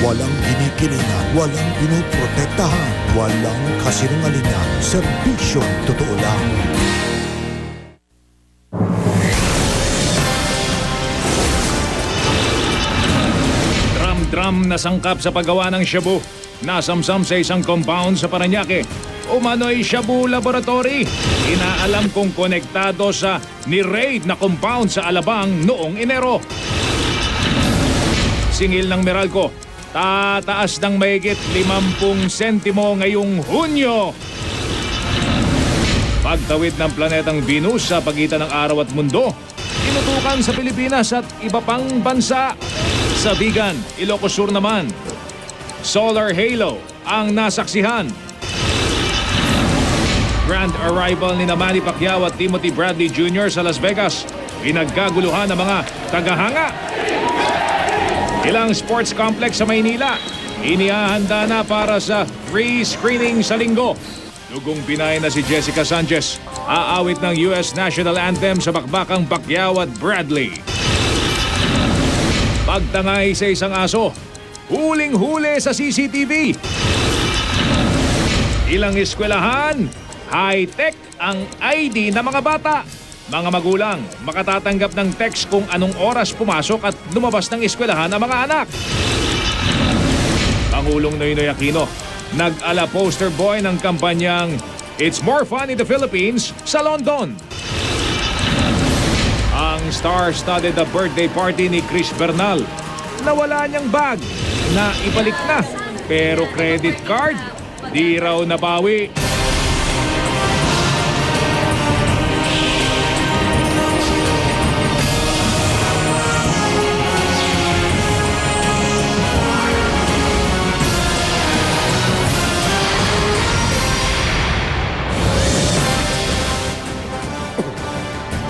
Walang kinikilingan, walang pinoprotektahan, walang kasinungalingan, serbisyong totoo lang. Drum na sangkap sa paggawa ng shabu. Nasamsam sa isang compound sa Parañaque. Umano'y Shabu Laboratory. Inaalam kung konektado sa ni-raid na compound sa Alabang noong Enero. Singil ng Meralco, tataas ng mahigit 50 sentimo ngayong Hunyo. Pagtawid ng planetang Venus sa pagitan ng araw at mundo, tinutukan sa Pilipinas at iba pang bansa. Sa Vigan, Ilocos Sur naman, solar halo ang nasaksihan. Grand arrival ni Manny Pacquiao at Timothy Bradley Jr. sa Las Vegas. Pinagkaguluhan ng mga tagahanga. Ilang sports complex sa Maynila, inihahanda na para sa free screening sa linggo. Dugong Pinay na si Jessica Sanchez, aawit ng US National Anthem sa bakbakang Pacquiao at Bradley. Pagtangay sa isang aso, huling-huli sa CCTV. Ilang eskwelahan, high-tech ang ID ng mga bata. Mga magulang, makatatanggap ng text kung anong oras pumasok at lumabas ng eskwelahan ang mga anak. Pangulong Noynoy Aquino, nag-ala poster boy ng kampanyang It's More Fun in the Philippines sa London. Ang star-studded na birthday party ni Chris Bernal. Nawala niyang bag na ibalik na. Pero credit card, di raw nabawi.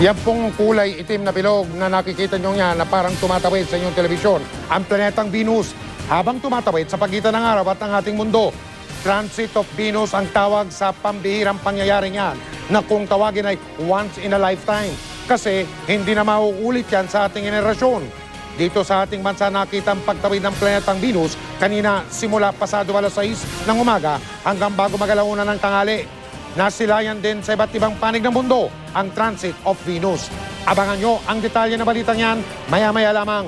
Yan pong kulay itim na bilog na nakikita nyo yan na parang tumatawid sa inyong telebisyon. Ang planetang Venus habang tumatawid sa pagitan ng araw at ng ating mundo. Transit of Venus ang tawag sa pambihirang pangyayaring yan na kung tawagin ay once in a lifetime. Kasi hindi na mauulit yan sa ating henerasyon. Dito sa ating bansa nakita ang pagtawid ng planetang Venus kanina simula pasado alas 6 ng umaga hanggang bago mag-alauna ng tanghali. Nasilayan din sa iba't ibang panig ng mundo ang transit of Venus. Abangan nyo ang detalye na balitang yan maya-maya lamang.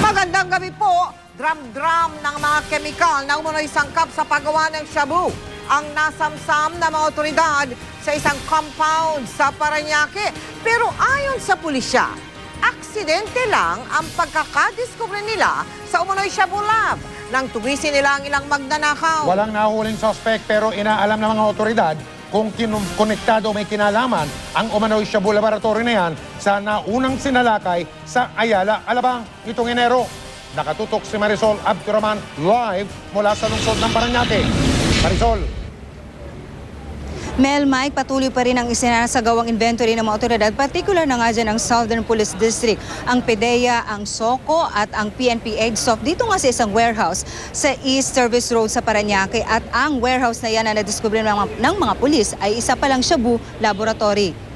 Magandang gabi po. Drum-drum ng mga kemikal na umunoy sangkap sa paggawa ng shabu ang nasamsam na mga otoridad sa isang compound sa Parañaque. Pero ayon sa pulisya, aksidente lang ang pagkakadiskubre nila sa umunoy shabu lab nang tugisin nila ang ilang magnanakaw. Walang nahuling suspect pero inaalam ng mga otoridad kung konektado may kinalaman ang umano'y Shabu Laboratory na yan sa naunang sinalakay sa Ayala, Alabang nitong Enero. Nakatutok si Marisol Abduraman live mula sa lungsod ng Parañaque. Marisol. Mel, Mike, patuloy pa rin ang isinasagawang inventory ng mga otoridad, particular na nga dyan ang Southern Police District, ang PDEA, ang SOCO at ang PNP EDSOC dito nga sa isang warehouse sa East Service Road sa Parañaque at ang warehouse na yan na nadiskubre ng mga pulis ay isa palang Shabu Laboratory.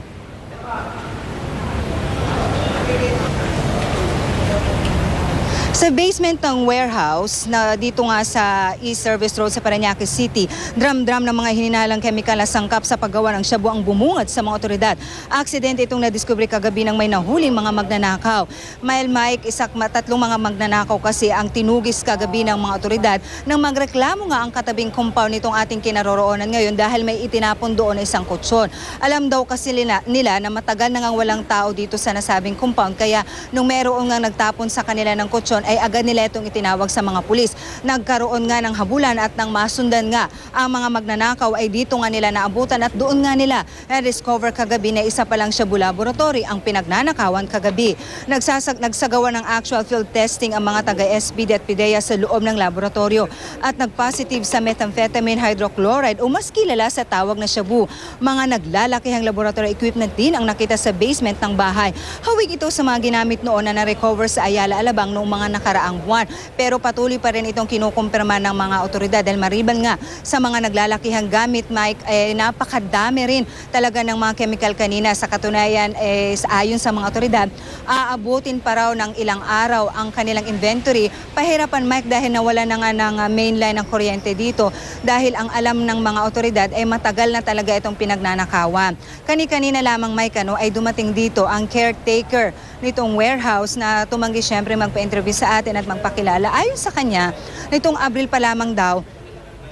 Sa basement ng warehouse na dito nga sa East Service Road sa Parañaque City, drum-drum ng mga hininalang kemikal na sangkap sa paggawa ng shabu ang bumungad sa mga otoridad. Aksidente itong nadiskubre kagabi ng may nahuling mga magnanakaw. Mike, tatlong mga magnanakaw kasi ang tinugis kagabi ng mga otoridad nang magreklamo nga ang katabing compound nitong ating kinaroroonan ngayon dahil may itinapon doon na isang kutsyon. Alam daw kasi nila na matagal na ngang walang tao dito sa nasabing compound kaya nung meron nga nagtapon sa kanila ng kutsyon ay agad nila itong itinawag sa mga pulis. Nagkaroon nga ng habulan at nang masundan nga ang mga magnanakaw ay dito nga nila naabutan at doon nga nila na-discover kagabi na isa palang Shabu Laboratory ang pinagnanakawan kagabi. Nagsagawa ng actual field testing ang mga taga-SPD at PDEA sa loob ng laboratorio at nag-positive sa methamphetamine hydrochloride o mas kilala sa tawag na shabu. Mga naglalakihang laboratory equipment din ang nakita sa basement ng bahay. Hawig ito sa mga ginamit noon na na-recover sa Ayala, Alabang noong mga nakaraang buwan. Pero patuloy pa rin itong kinukumpirma ng mga otoridad dahil mariban nga sa mga naglalakihang gamit, Mike, napakadami rin talaga ng mga chemical kanina. Sa katunayan, ayon sa mga otoridad, aabutin pa raw ng ilang araw ang kanilang inventory. Pahirapan, Mike, dahil nawala na nga ng mainline ng kuryente dito dahil ang alam ng mga otoridad ay matagal na talaga itong pinagnanakawan. Kani-kanina lamang, Mike, ay dumating dito ang caretaker nitong warehouse na tumanggi siyempre magpa-interview sa atin at magpakilala. Ayon sa kanya, nitong Abril pa lamang daw,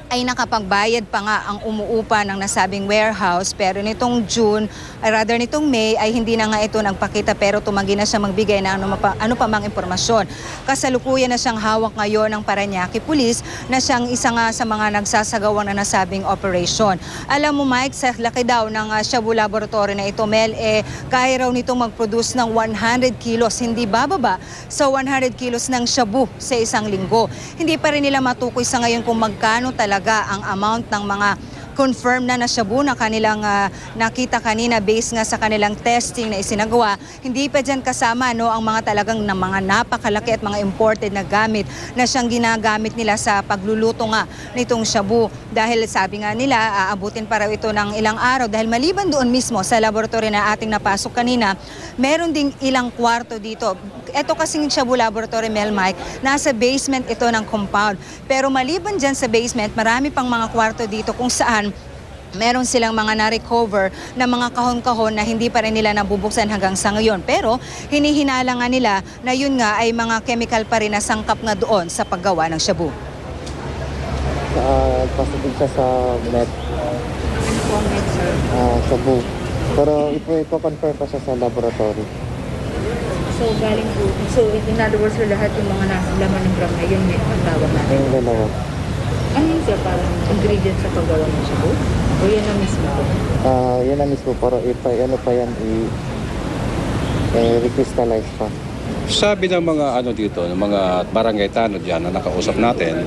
ay nakapagbayad pa nga ang umuupa ng nasabing warehouse, pero nitong nitong May ay hindi na nga ito nagpakita, pero tumanggi na siya magbigay ng ano pa mang impormasyon. Kasalukuyan na siyang hawak ngayon ng Parañaque Police na siyang isa nga sa mga nagsasagawa na nasabing operation. Alam mo, Mike, sa laki daw ng Shabu Laboratory na ito, Mel, kaya raw nitong mag-produce ng 100 kilos, hindi bababa sa 100 kilos ng shabu sa isang linggo. Hindi pa rin nila matukoy sa ngayon kung magkano talaga ang amount ng mga confirm na shabu na kanilang nakita kanina based nga sa kanilang testing na isinagawa. Hindi pa dyan kasama ang mga talagang na mga napakalaki at mga imported na gamit na siyang ginagamit nila sa pagluluto nga nitong shabu. Dahil sabi nga nila, aabutin pa raw ito ng ilang araw dahil maliban doon mismo sa laboratory na ating napasok kanina, meron ding ilang kwarto dito. Ito kasing Shabu Laboratory, Mel, Mike, nasa basement ito ng compound. Pero maliban dyan sa basement, marami pang mga kwarto dito kung saan meron silang mga na-recover na mga kahon-kahon na hindi pa rin nila nabubuksan hanggang sa ngayon. Pero hinihinala nga nila na yun nga ay mga chemical pa rin na sangkap nga doon sa paggawa ng shabu. Positive siya sa net. Ano po ang net, sir? Shabu. Pero ito confirm pa siya sa laboratory. So, galing po. So, in other words, lahat yung mga nasa laman ng gram na yun, net ang tawag natin. Yung dalawa. Ano yun siya? Parang ingredient sa paggawa ng shabu? O yan na mismo? Yan na mismo, pero ano pa yan, recrystallize pa. Sabi ng mga dito, ng mga barangay tanod diyan na nakausap natin,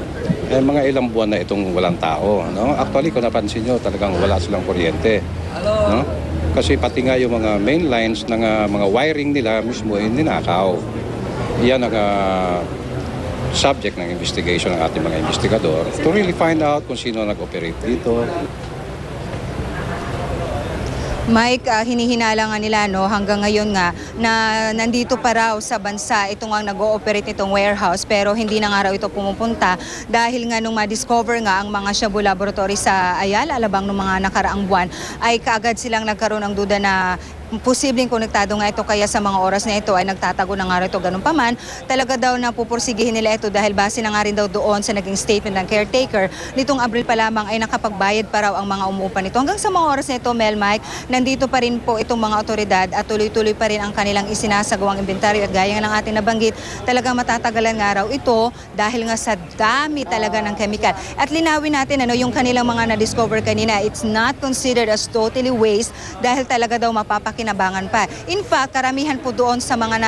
mga ilang buwan na itong walang tao, no? Actually, kung napansin nyo, talagang wala silang kuryente, no? Kasi pati nga yung mga main lines ng mga wiring nila mismo ay ninakaw. Yan ang subject ng investigation ng ating mga investigador to really find out kung sino nag-operate dito. Mike, hinihinala nga nila hanggang ngayon nga na nandito pa raw sa bansa itong ang nag-ooperate nitong warehouse, pero hindi na nga raw ito pumupunta dahil nga nung ma-discover nga ang mga Shabu Laboratory sa Ayala, Alabang nung mga nakaraang buwan, ay kaagad silang nagkaroon ng duda na posibleng konektado nga ito, kaya sa mga oras na ito ay nagtatago na nga rin ito. Ganun pa man, talaga daw na pupursigihin nila ito dahil base na nga rin daw doon sa naging statement ng caretaker. Nitong Abril pa lamang ay nakapagbayad pa raw ang mga umuupa nito. Hanggang sa mga oras na ito, Mel, Mike, nandito pa rin po itong mga otoridad at tuloy-tuloy pa rin ang kanilang isinasagawang inventaryo at gaya ng ating nabanggit, talagang matatagalan nga raw ito dahil nga sa dami talaga ng chemical. At linawin natin yung kanilang mga na-discover kanina, it's not considered as totally waste dahil talaga daw mapapakinabangan pa. In fact, karamihan po doon sa mga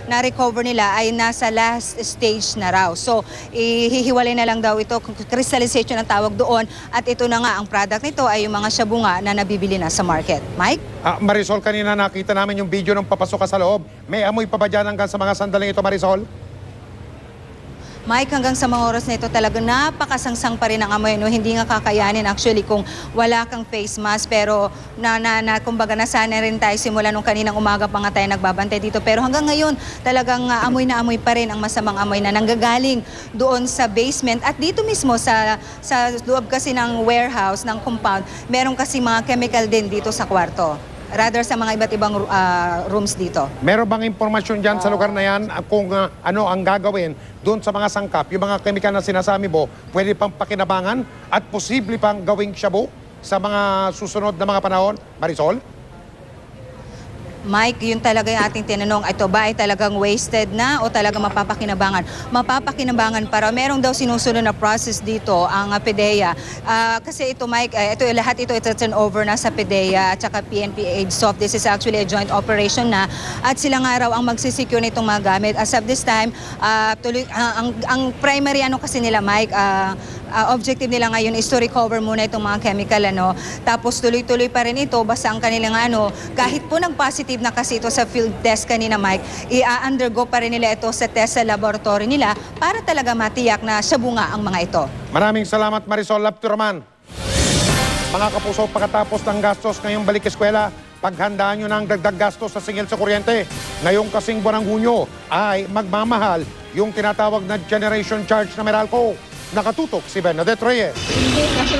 na-recover nila ay nasa last stage na raw. So, ihihiwalay na lang daw ito, crystallization ang tawag doon, at ito na nga ang product nito ay yung mga shabu nga na nabibili na sa market. Mike? Marisol, kanina nakita namin yung video ng papasok ka sa loob. May amoy pa ba dyan hanggang sa mga sandaling ito, Marisol? Mike, hanggang sa mga oras na ito talaga napakasangsang pa rin ang amoy. Hindi nga kakayanin actually kung wala kang face mask, pero kumbaga nasanay rin tayo simula nung kaninang umaga pa nga tayo nagbabantay dito. Pero hanggang ngayon talagang amoy na amoy pa rin ang masamang amoy na nanggagaling doon sa basement at dito mismo sa loob kasi ng warehouse, ng compound. Meron kasi mga chemical din dito sa kwarto. Rather sa mga iba't ibang rooms dito. Meron bang impormasyon dyan sa lugar na yan kung ano ang gagawin doon sa mga sangkap? Yung mga chemical na sinasami mo, pwede pang pakinabangan at posible pang gawing shabu sa mga susunod na mga panahon? Marisol? Mike, yun talaga yung ating tinanong. Ito ba ay talagang wasted na o talagang mapapakinabangan? Mapapakinabangan para. Merong daw sinusunod na process dito ang PDEA. Kasi ito, Mike, lahat ito turn over na sa PDEA at saka PNP AidSoft. This is actually a joint operation na at sila nga raw ang magsisecure nitong mga gamit. As of this time, ang primary kasi nila, Mike, objective nila ngayon is to recover muna itong mga chemical, ano. Tapos tuloy-tuloy pa rin ito, basta ang kanilang kahit po nag-positive na kasi ito sa field test kanina, Mike, i-undergo pa rin nila ito sa test sa laboratory nila para talaga matiyak na shabu nga ang mga ito. Maraming salamat, Marisol Lapturaman. Mga kapuso, pagkatapos ng gastos ngayong balik eskwela, paghandaan nyo ng dagdag gastos sa singil sa kuryente. Ngayong kasing buwan ng Hunyo ay magmamahal yung tinatawag na generation charge na Meralco. Nakatutok si Bernadette Reyes. Hindi kasi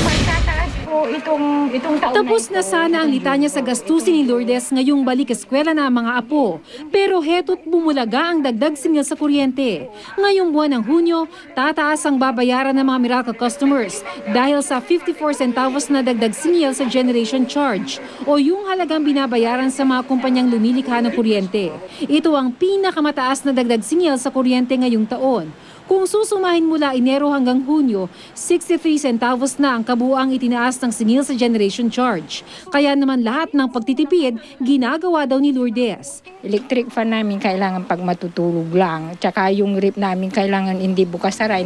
magtataas po itong taon Tapos na sana ang litanya sa gastusin ni Lourdes ngayong balik eskwela na ang mga apo. Pero heto't bumulaga ang dagdag singil sa kuryente. Ngayong buwan ng Hunyo, tataas ang babayaran ng mga Meralco customers dahil sa 54 centavos na dagdag singil sa generation charge o yung halagang binabayaran sa mga kumpanyang lumilikha ng kuryente. Ito ang pinakamataas na dagdag singil sa kuryente ngayong taon. Kung susumahin mula Enero hanggang Hunyo, 63 centavos na ang kabuuang itinaas ng singil sa generation charge. Kaya naman lahat ng pagtitipid, ginagawa daw ni Lourdes. Electric fan namin kailangan pag matutulog lang. Tsaka yung rip namin kailangan hindi bukas-sara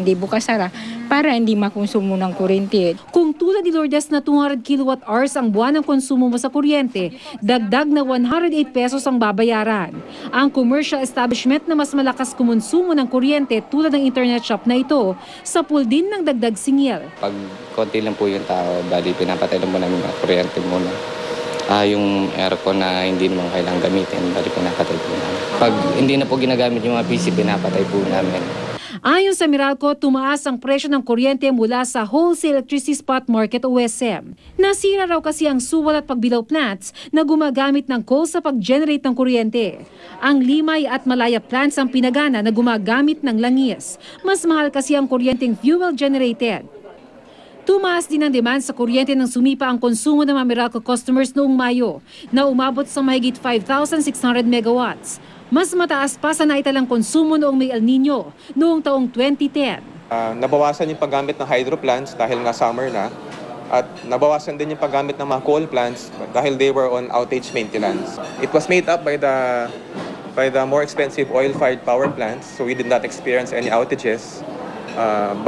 para hindi makonsumo ng kuryente. Kung tulad ni Lourdes na 200 kilowatt hours ang buwan ng konsumo mo sa kuryente, dagdag na 108 pesos ang babayaran. Ang commercial establishment na mas malakas kumonsumo ng kuryente tulad ng internet shop na ito, sa pool din ng dagdag singil. Pag konti lang po yung tao, bali pinapatay lang po namin ang kuryente muna. Yung aircon na hindi naman kailangang gamitin, bali pinapatay po namin. Pag hindi na po ginagamit yung mga PC, pinapatay po namin. Ayon sa Meralco, tumaas ang presyo ng kuryente mula sa Wholesale Electricity Spot Market o WSM. Nasira raw kasi ang suwal at pagbilaw plants na gumagamit ng coal sa pag-generate ng kuryente. Ang Limay at Malaya plants ang pinagana na gumagamit ng langis. Mas mahal kasi ang kuryenteng fuel generated. Tumaas din ang demand sa kuryente nang sumipa ang konsumo ng mga Meralco customers noong Mayo na umabot sa mahigit 5,600 megawatts. Mas mataas pa sa naitalang konsumo noong may El Nino noong taong 2010. Nabawasan yung paggamit ng hydro plants dahil nga summer na. At nabawasan din yung paggamit ng mga coal plants dahil they were on outage maintenance. It was made up by the more expensive oil-fired power plants, so we did not experience any outages.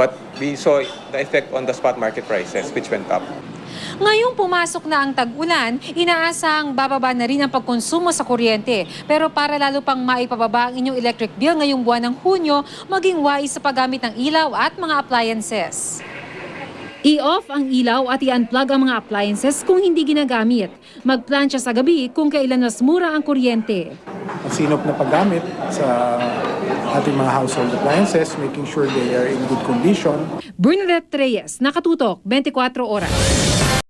But we saw the effect on the spot market prices, which went up. Ngayong pumasok na ang tag-ulan, inaasahang bababa na rin ang pagkonsumo sa kuryente. Pero para lalo pang maipababa ang inyong electric bill ngayong buwan ng Hunyo, maging wais sa paggamit ng ilaw at mga appliances. I-off ang ilaw at i-unplug ang mga appliances kung hindi ginagamit. Magplansya sa gabi kung kailan mas mura ang kuryente. Masinop na paggamit sa ating mga household appliances, making sure they are in good condition. Bernadette Reyes, Nakatutok, 24 Oras.